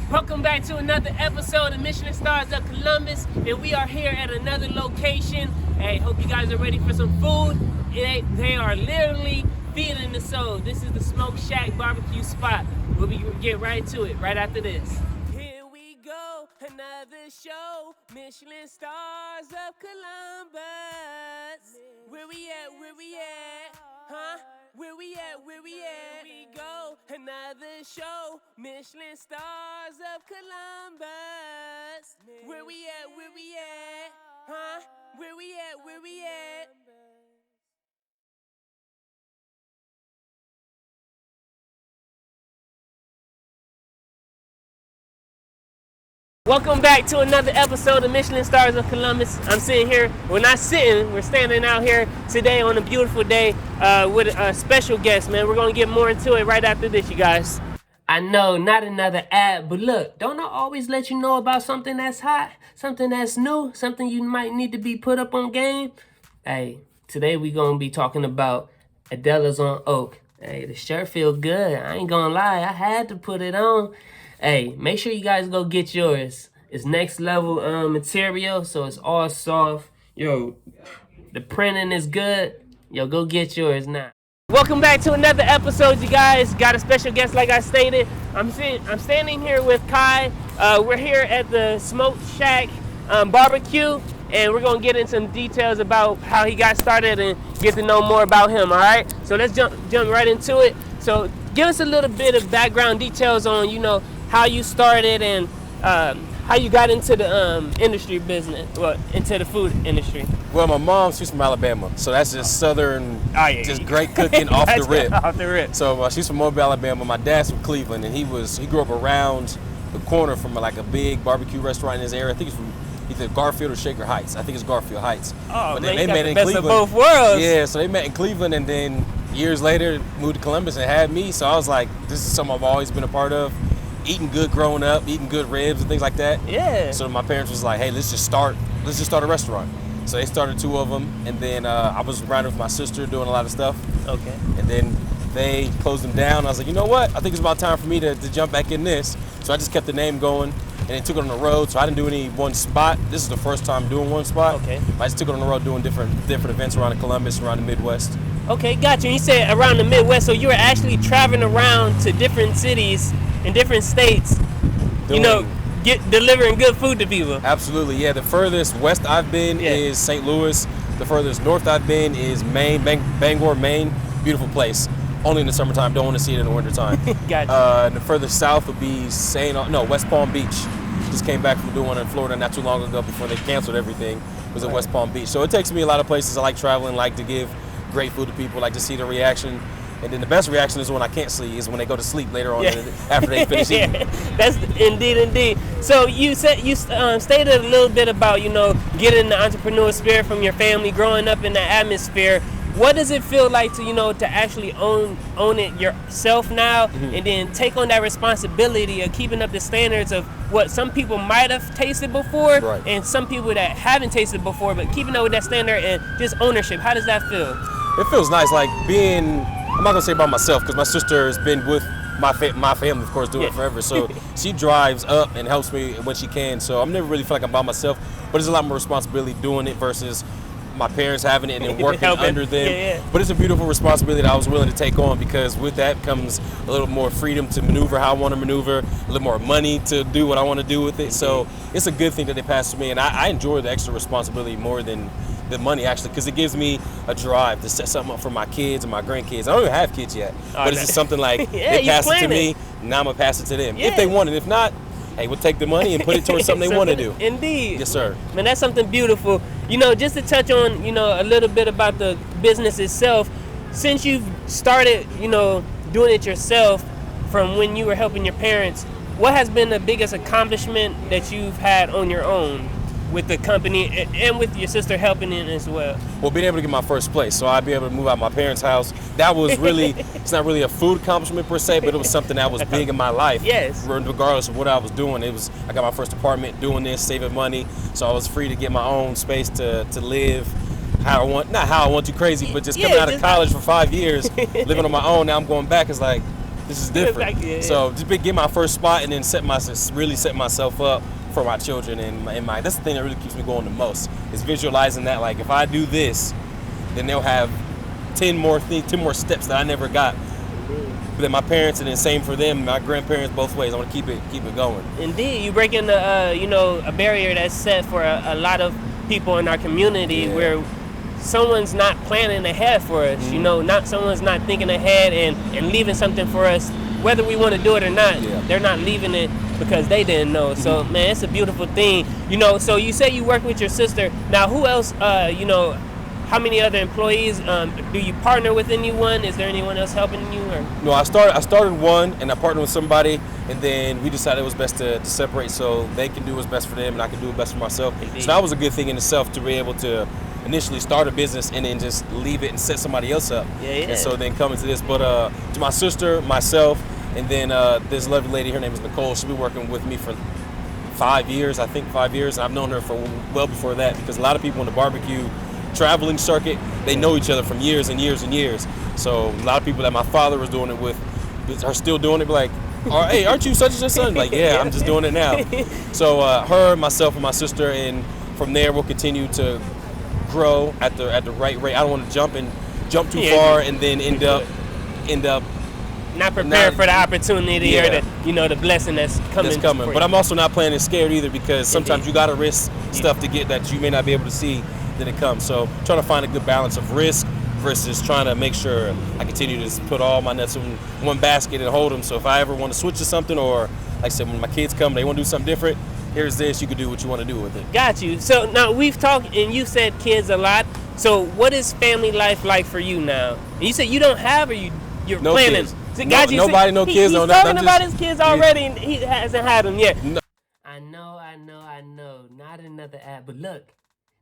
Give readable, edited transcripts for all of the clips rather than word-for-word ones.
Welcome back to another episode of Michelin Stars of Columbus, and we are here at another location. Hey, hope you guys are ready for some food. They are literally feeding the soul. This is the Smoke Shack barbecue spot. We'll get right to it right after this. Here we go, another show, Michelin Stars of Columbus. Where we at, huh? Where we at? Here we go, another show, Michelin Stars of Columbus. Where we at, huh? Where we at? Welcome back to another episode of Michelin Stars of Columbus. I'm sitting here, we're not sitting, we're standing out here today on a beautiful day with a special guest, man. We're going to get more into it right after this, you guys. I know, not another ad, but look, don't I always let you know about something that's hot, something that's new, something you might need to be put up on game? Hey, today we're going to be talking about Adela's on Oak. Hey, the shirt feel good. I ain't going to lie, I had to put it on. Hey, make sure you guys go get yours. It's next level material, so it's all soft. Yo, the printing is good. Yo, go get yours now. Welcome back to another episode, you guys. Got a special guest, like I stated. I'm standing here with Kai. We're here at the Smoke Shack barbecue, and we're gonna get into some details about how he got started and get to know more about him. All right. So let's jump right into it. So give us a little bit of background details on how you started and how you got into the industry business, into the food industry. Well, my mom, she's from Alabama, so that's just southern, just great cooking off the rip. Off the rip. So she's from Mobile, Alabama. My dad's from Cleveland, and he grew up around the corner from like a big barbecue restaurant in his area. I think it's from either Garfield or Shaker Heights. I think it's Garfield Heights. Oh, but man, they met in best Cleveland. Of both worlds. Yeah, so they met in Cleveland, and then years later moved to Columbus and had me. So I was like, this is something I've always been a part of. Eating good growing up, eating good ribs and things like that. Yeah. So my parents was like, hey, let's just start a restaurant. So they started 2 of them, and then I was around with my sister doing a lot of stuff. Okay. And then they closed them down. I was like, you know what? I think it's about time for me to jump back in this. So I just kept the name going, and then took it on the road. So I didn't do any one spot. This is the first time doing one spot. Okay. I just took it on the road doing different events around Columbus, around the Midwest. Okay, gotcha. You said around the Midwest, so you were actually traveling around to different cities in different states, delivering good food to people. Absolutely, yeah. The furthest west I've been is St. Louis. The furthest north I've been is Maine, Bangor, Maine. Beautiful place. Only in the summertime. Don't want to see it in the wintertime. Gotcha. The furthest south would be West Palm Beach. Just came back from doing one in Florida not too long ago before they canceled everything. It was at West Palm Beach. So it takes me a lot of places. I like traveling, like to give great food to people, like to see the reaction. And then the best reaction is when I can't sleep, is when they go to sleep later on after they finish eating. That's indeed. So you said stated a little bit about getting the entrepreneur spirit from your family, growing up in that atmosphere. What does it feel like to actually own it yourself now, and then take on that responsibility of keeping up the standards of what some people might have tasted before, right, and some people that haven't tasted before, but keeping up with that standard and just ownership? How does that feel? It feels nice, like being. I'm not gonna say by myself because my sister has been with my family, of course, doing it forever. So she drives up and helps me when she can. So I'm never really feel like I'm by myself. But there's a lot more responsibility doing it versus my parents having it and then working under them. Yeah. But it's a beautiful responsibility that I was willing to take on, because with that comes a little more freedom to maneuver how I want to maneuver, a little more money to do what I want to do with it. So it's a good thing that they passed to me, and I enjoy the extra responsibility more than the money, actually, because it gives me a drive to set something up for my kids and my grandkids. I don't even have kids yet, but it's just something like they pass it to me, now I'm gonna pass it to them if they want it. If not, hey, we'll take the money and put it towards something they want to do. Indeed. Yes, sir. Man, that's something beautiful. Just to touch on, a little bit about the business itself. Since you've started, doing it yourself from when you were helping your parents, what has been the biggest accomplishment that you've had on your own with the company and with your sister helping in as well? Well, being able to get my first place, so I'd be able to move out of my parents' house. That was really, it's not really a food accomplishment per se, but it was something that was big in my life. Yes. Regardless of what I was doing, I got my first apartment doing this, saving money, so I was free to get my own space to live how I want to crazy, but just coming out of college for 5 years, living on my own. Now I'm going back. It's like, This is different. Like, yeah. So just get my first spot and then really set myself up for my children and my. That's the thing that really keeps me going the most is visualizing that like if I do this, then they'll have 10 more steps that I never got. But then my parents, and then same for them, my grandparents, both ways. I want to keep it going. Indeed, you break in a barrier that's set for a lot of people in our community where someone's not planning ahead for us. Someone's not thinking ahead and leaving something for us, whether we want to do it or not. They're not leaving it because they didn't know. So man, it's a beautiful thing. So you say you work with your sister. Now, who else? How many other employees? Do you partner with anyone? Is there anyone else helping you? Or? No, I started one, and I partnered with somebody, and then we decided it was best to separate so they can do what's best for them, and I can do what's best for myself. Indeed. So that was a good thing in itself to be able to initially start a business and then just leave it and set somebody else up. And so then come into this. But to my sister, myself, and then this lovely lady, her name is Nicole. She's been working with me for 5 years, I think 5 years. And I've known her for well before that because a lot of people in the barbecue traveling circuit, they know each other from years and years and years. So a lot of people that my father was doing it with are still doing it. Like, hey, aren't you such and such son? Like, yeah, I'm just doing it now. So her, myself, and my sister, and from there we'll continue to grow at the right rate. I don't want to jump too far and then end up not prepared for the opportunity or the blessing that's coming. But I'm also not playing it scared either because sometimes you gotta risk stuff to get that you may not be able to see. Then it comes. So trying to find a good balance of risk versus trying to make sure I continue to put all my nuts in one basket and hold them. So if I ever want to switch to something, or like I said, when my kids come, they want to do something different, here's this, you can do what you want to do with it. Got you. So now we've talked and you said kids a lot. So what is family life like for you now? And you said you don't have, or you're no planning. Kids. So Nobody, no kids. He's talking about his kids already and he hasn't had them yet. No. I know. Not another ad, but look.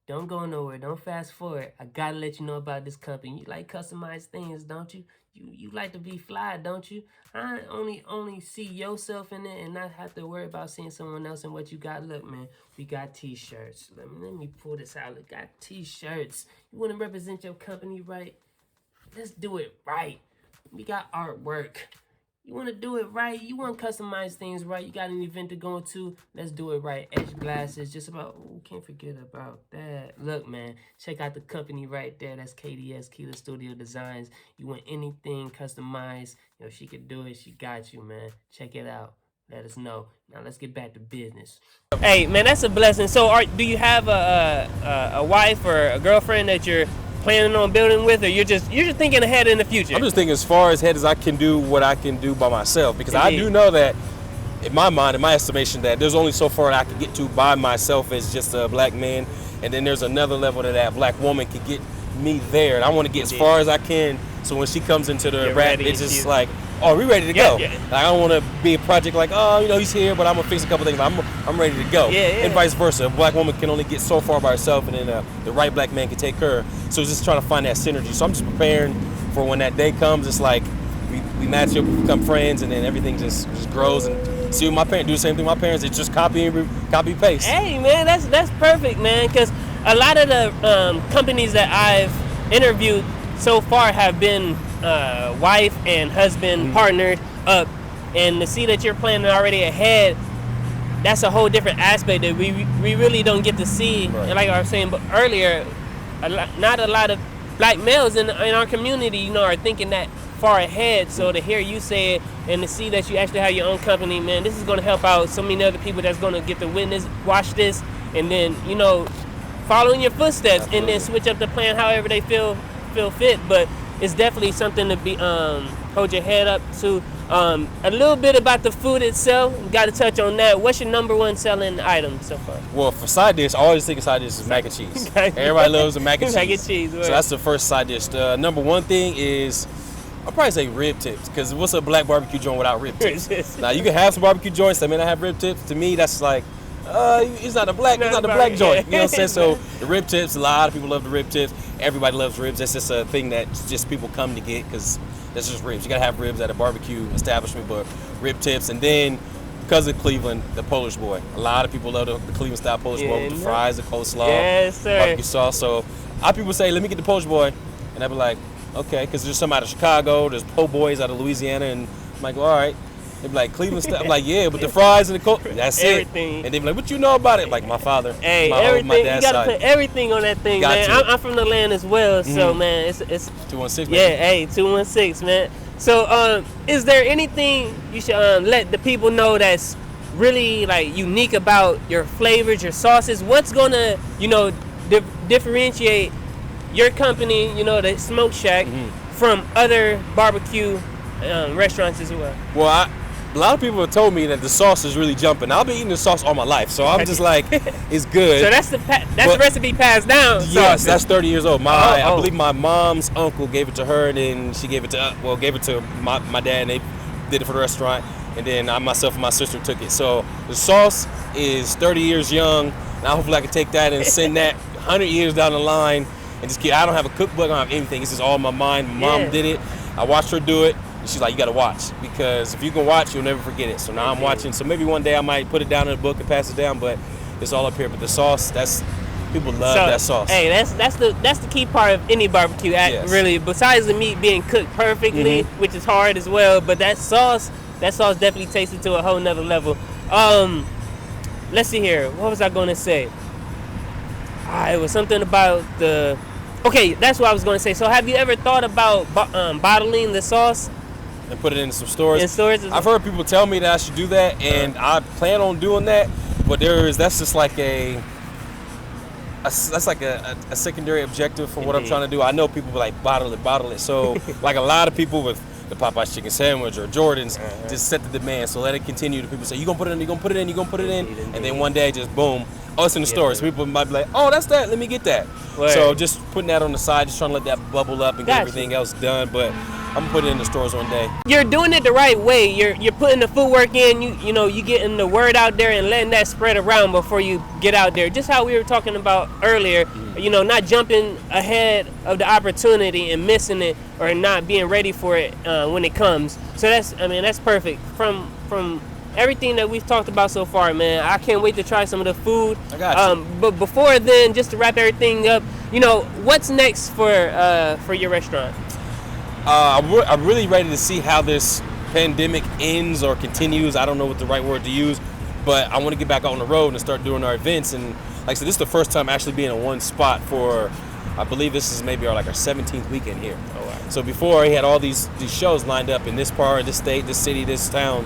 Don't go nowhere. Don't fast forward. I gotta let you know about this company. You like customized things, don't you? You like to be fly, don't you? I only see yourself in it and not have to worry about seeing someone else and what you got. Look, man, we got t-shirts. Let me pull this out. Look, got t-shirts. You want to represent your company right? Let's do it right. We got artwork. You want to do it right. You want to customize things right. You got an event to go to. Let's do it right. Edge glasses. Just about. Oh, can't forget about that. Look, man. Check out the company right there. That's KDS, Keela Studio Designs. You want anything customized? She could do it. She got you, man. Check it out. Let us know. Now let's get back to business. Hey, man, that's a blessing. So, do you have a wife or a girlfriend that you're planning on building with, or you're just thinking ahead in the future? I'm just thinking as far ahead as I can do what I can do by myself, because Indeed. I do know that in my mind, in my estimation, that there's only so far that I can get to by myself as just a black man, and then there's another level that black woman can get me there, and I want to get as far as I can, so when she comes into the rap, it's just like, oh, we ready to go. Yeah. Like, I don't want to be a project like, oh, he's here, but I'm gonna fix a couple things. I'm ready to go. And vice versa. A black woman can only get so far by herself, and then the right black man can take her. So it's just trying to find that synergy. So I'm just preparing for when that day comes. It's like we match up, we become friends, and then everything just grows. And see what my parents do the same thing. My parents, it's just copy paste. Hey, man, that's perfect, man. Because a lot of the companies that I've interviewed so far have been wife and husband partnered up, and to see that you're planning already ahead, that's a whole different aspect that we really don't get to see. Right. And like I was saying earlier, not a lot of black males in our community, are thinking that far ahead. So to hear you say it and to see that you actually have your own company, man, this is going to help out so many other people that's going to get to watch this, and then follow in your footsteps. Absolutely. And then switch up the plan however they feel fit. But it's definitely something to be hold your head up to. A little bit about the food itself. Got to touch on that. What's your number one selling item so far? Well, for side dish, I always think of side dish is mac and cheese. Everybody loves the mac and cheese. Mac and cheese. Right. So that's the first side dish. The number one thing is, I'll probably say rib tips, because what's a black barbecue joint without rib tips? Now, you can have some barbecue joints that may not have rib tips. To me, that's like, it's not a black joint. You know what I'm saying? So the rib tips, a lot of people love the rib tips. Everybody loves ribs. That's just a thing that just people come to get, because that's just ribs. You gotta have ribs at a barbecue establishment, but rib tips. And then, because of Cleveland, the Polish boy. A lot of people love the Cleveland style Polish boy with the fries, the coleslaw, barbecue sauce. So a lot of people say, let me get the Polish boy. And I'd be like, okay, because there's some out of Chicago, there's po' boys out of Louisiana and I'm like, well, all right. They be like, Cleveland Stars. I'm like, yeah, but the fries and the Coke, that's everything. it. And they be like, what you know about it? Like, my father, Hey, my everything. dad's You gotta side. put everything on that thing, man. I'm from the land as well, so man, it's 216. yeah. Hey, 216, man. So, is there anything you should let the people know that's really like unique about your flavors, your sauces? What's gonna, differentiate your company, the Smoke Shack, from other barbecue restaurants as well? Well, a lot of people have told me that the sauce is really jumping. I've been eating the sauce all my life, so I'm just like, it's good. So that's the recipe passed down. Yes, that's 30 years old. I believe my mom's uncle gave it to her, and then she gave it to my dad, and they did it for the restaurant. And then I myself and my sister took it. So the sauce is 30 years young. Now hopefully I can take that and send that 100 years down the line. And just I don't have a cookbook, I don't have anything. It's just all in my mind. My mom did it. I watched her do it. And she's like, you got to watch. Because if you can watch, you'll never forget it. So now I'm watching. So maybe one day I might put it down in a book and pass it down. But it's all up here. But the sauce, people love that sauce. Hey, that's the key part of any barbecue act, really. Besides the meat being cooked perfectly, which is hard as well. But that sauce definitely takes it to a whole nother level. Let's see here. What was I going to say? It was something about the... Okay, that's what I was going to say. So have you ever thought about bottling the sauce? And put it in some stores? In stores? I've heard people tell me that I should do that, and I plan on doing that. But that's just like a secondary objective for what I'm trying to do. I know people be like, bottle it. So like a lot of people with the Popeye's chicken sandwich or Jordan's just set the demand. So let it continue. The people say, you're going to put it in, you're going to put it in, you're going to put it in. And then one day, just boom. Oh, it's in the store. So people might be like, oh, that's that. Let me get that. Right. So just putting that on the side, just trying to let that bubble up and get everything else done. But I'm going to put it in the stores one day. You're doing it the right way. You're putting the footwork in. You getting the word out there and letting that spread around before you get out there. Just how we were talking about earlier, not jumping ahead of the opportunity and missing it or not being ready for it when it comes. So that's perfect. From everything that we've talked about so far, man, I can't wait to try some of the food. I got you. But before then, just to wrap everything up, what's next for your restaurant? I'm really ready to see how this pandemic ends or continues. I don't know what the right word to use, but I want to get back on the road and start doing our events. And like I said, this is the first time actually being in one spot for, I believe this is maybe our 17th weekend here. Oh, wow. So before, he had all these shows lined up in this part, this state, this city, this town.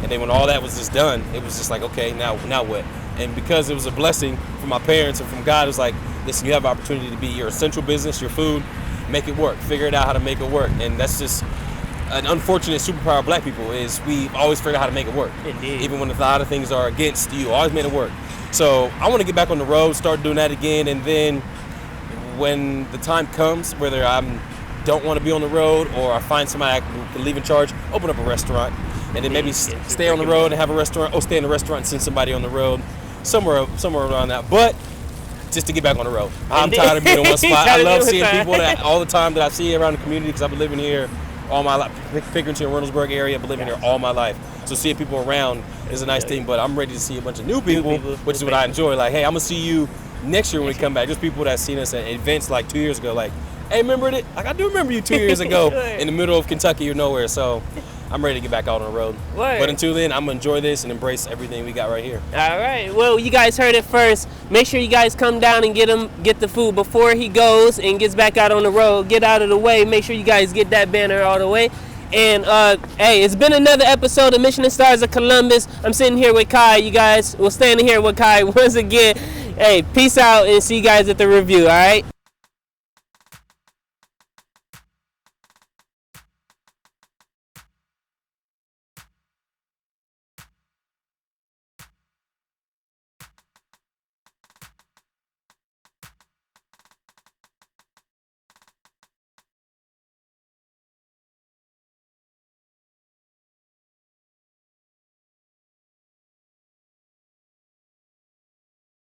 And then when all that was just done, it was just like, okay, now what? And because it was a blessing from my parents and from God, it was like, listen, you have an opportunity to be your essential business, your food, make it work, figure it out how to make it work. And that's just an unfortunate superpower of black people is we always figure out how to make it work. Indeed. Even when a lot of things are against you, always made it work. So I want to get back on the road, start doing that again. And then when the time comes, whether I don't want to be on the road or I find somebody who can leave in charge, open up a restaurant. And then maybe stay on the road and have a restaurant, or stay in the restaurant and send somebody on the road, somewhere around that. But just to get back on the road. I'm tired of being in one spot. I love seeing people all the time that I see around the community because I've been living here all my life. Pickerington, Reynoldsburg area, I've been living here all my life. So seeing people around is a nice thing, but I'm ready to see a bunch of new people, which is what I enjoy. Like, hey, I'm going to see you next year when we come back. Just people that have seen us at events like 2 years ago. Like, hey, remember it? Like, I do remember you 2 years ago in the middle of Kentucky or nowhere. So I'm ready to get back out on the road. Word. But until then, I'm going to enjoy this and embrace everything we got right here. All right. Well, you guys heard it first. Make sure you guys come down and get the food before he goes and gets back out on the road. Get out of the way. Make sure you guys get that banner all the way. And, hey, it's been another episode of Michelin Stars of Columbus. I'm sitting here with Kai. You guys will stand here with Kai once again. Hey, peace out and see you guys at the review, all right?